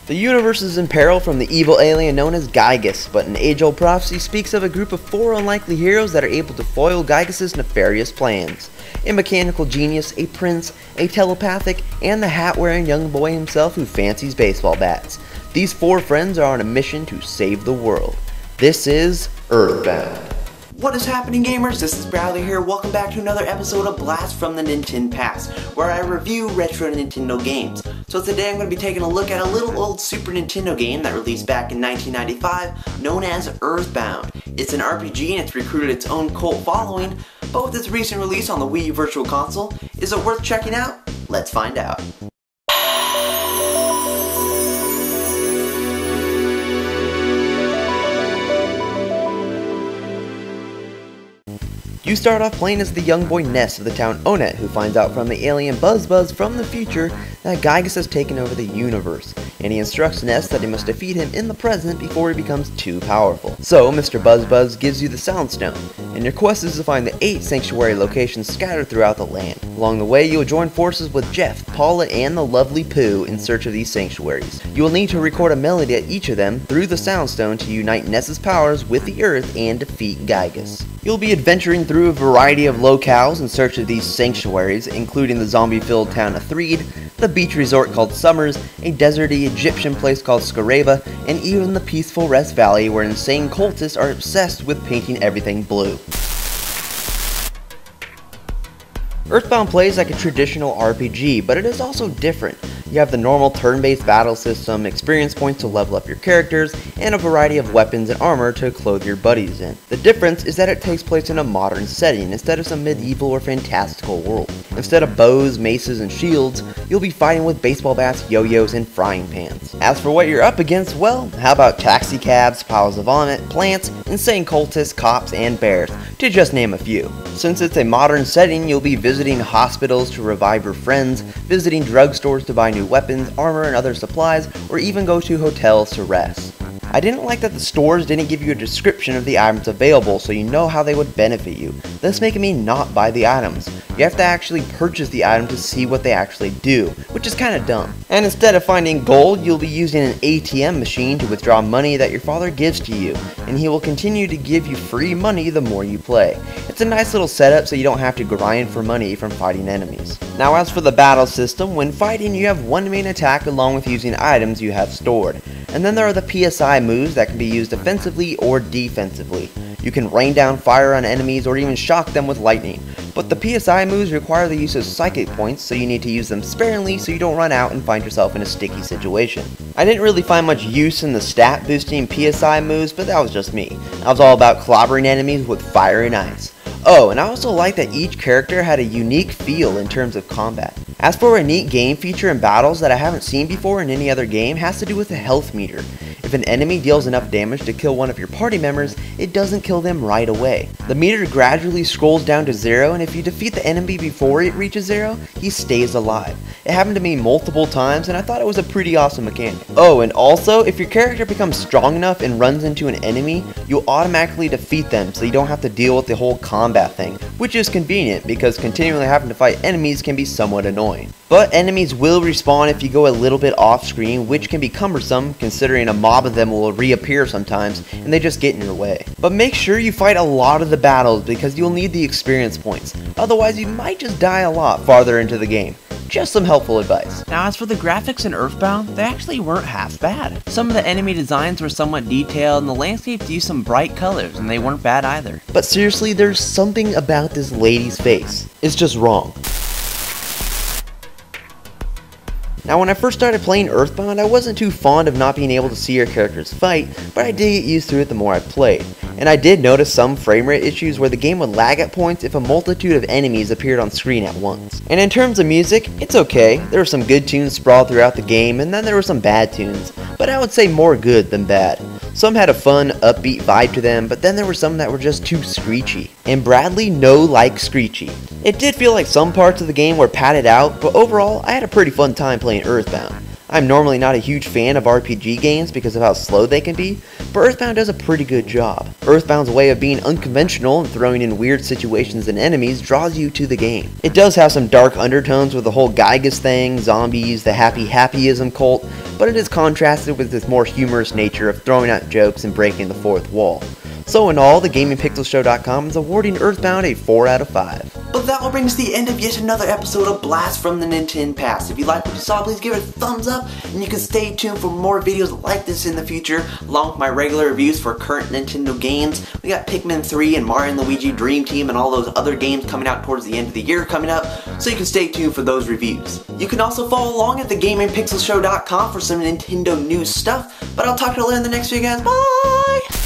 The universe is in peril from the evil alien known as Gygus, but an age-old prophecy speaks of a group of 4 unlikely heroes that are able to foil Gygus' nefarious plans. A mechanical genius, a prince, a telepathic, and the hat-wearing young boy himself who fancies baseball bats. These 4 friends are on a mission to save the world. This is Earthbound. What is happening, gamers? This is Bradley here. Welcome back to another episode of Blast from the NintenPast, where I review retro Nintendo games. So today I'm going to be taking a look at a little old Super Nintendo game that released back in 1995, known as Earthbound. It's an RPG and it's recruited its own cult following, but with its recent release on the Wii Virtual Console, is it worth checking out? Let's find out. You start off playing as the young boy Ness of the town Onet, who finds out from the alien Buzz from the future that Gygus has taken over the universe, and he instructs Ness that he must defeat him in the present before he becomes too powerful. So Mr. Buzz gives you the Sound Stone, and your quest is to find the 8 sanctuary locations scattered throughout the land. Along the way, you will join forces with Jeff, Paula, and the lovely Pooh in search of these sanctuaries. You will need to record a melody at each of them through the Sound Stone to unite Ness's powers with the Earth and defeat Gygus. You'll be adventuring through a variety of locales in search of these sanctuaries, including the zombie-filled town of Threed, the beach resort called Summers, a deserty Egyptian place called Scarava, and even the peaceful Rest Valley where insane cultists are obsessed with painting everything blue. Earthbound plays like a traditional RPG, but it is also different. You have the normal turn-based battle system, experience points to level up your characters, and a variety of weapons and armor to clothe your buddies in. The difference is that it takes place in a modern setting instead of some medieval or fantastical world. Instead of bows, maces, and shields, you'll be fighting with baseball bats, yo-yos, and frying pans. As for what you're up against, well, how about taxi cabs, piles of vomit, plants, insane cultists, cops, and bears, to just name a few. Since it's a modern setting, you'll be visiting hospitals to revive your friends, visiting drugstores to buy new weapons, armor, and other supplies, or even go to hotels to rest. I didn't like that the stores didn't give you a description of the items available so you know how they would benefit you, thus making me not buy the items. You have to actually purchase the item to see what they actually do, which is kinda dumb. And instead of finding gold, you'll be using an ATM machine to withdraw money that your father gives to you, and he will continue to give you free money the more you play. It's a nice little setup so you don't have to grind for money from fighting enemies. Now as for the battle system, when fighting you have one main attack along with using items you have stored. And then there are the PSI moves that can be used offensively or defensively. You can rain down fire on enemies or even shock them with lightning. But the PSI moves require the use of psychic points, so you need to use them sparingly so you don't run out and find yourself in a sticky situation. I didn't really find much use in the stat boosting PSI moves, but that was just me. I was all about clobbering enemies with fire and ice. Oh, and I also liked that each character had a unique feel in terms of combat. As for a neat game feature in battles that I haven't seen before in any other game, has to do with the health meter. If an enemy deals enough damage to kill one of your party members, it doesn't kill them right away. The meter gradually scrolls down to 0, and if you defeat the enemy before it reaches 0, he stays alive. It happened to me multiple times, and I thought it was a pretty awesome mechanic. Oh, and also, if your character becomes strong enough and runs into an enemy, you'll automatically defeat them so you don't have to deal with the whole combat thing, which is convenient because continually having to fight enemies can be somewhat annoying. But enemies will respawn if you go a little bit off screen, which can be cumbersome considering a mob of them will reappear sometimes and they just get in your way. But make sure you fight a lot of the battles because you'll need the experience points, otherwise you might just die a lot farther into the game. Just some helpful advice. Now as for the graphics in Earthbound, they actually weren't half bad. Some of the enemy designs were somewhat detailed and the landscapes used some bright colors and they weren't bad either. But seriously, there's something about this lady's face. It's just wrong. Now when I first started playing Earthbound, I wasn't too fond of not being able to see your characters fight, but I did get used to it the more I played. And I did notice some frame rate issues where the game would lag at points if a multitude of enemies appeared on screen at once. And in terms of music, it's okay. There were some good tunes sprawled throughout the game, and then there were some bad tunes, but I would say more good than bad. Some had a fun, upbeat vibe to them, but then there were some that were just too screechy. And Bradley likes screechy. It did feel like some parts of the game were padded out, but overall, I had a pretty fun time playing Earthbound. I'm normally not a huge fan of RPG games because of how slow they can be, but Earthbound does a pretty good job. Earthbound's way of being unconventional and throwing in weird situations and enemies draws you to the game. It does have some dark undertones with the whole Gygas thing, zombies, the happyism cult, but it is contrasted with its more humorous nature of throwing out jokes and breaking the fourth wall. So in all, thegamingpixelshow.com is awarding Earthbound a 4 out of 5. But that will bring us to the end of yet another episode of Blast from the NintenPast. If you like what you saw, please give it a thumbs up, and you can stay tuned for more videos like this in the future, along with my regular reviews for current Nintendo games. We got Pikmin 3 and Mario & Luigi Dream Team and all those other games coming out towards the end of the year coming up, so you can stay tuned for those reviews. You can also follow along at thegamingpixelshow.com for some Nintendo news stuff, but I'll talk to you later in the next video, guys. Bye!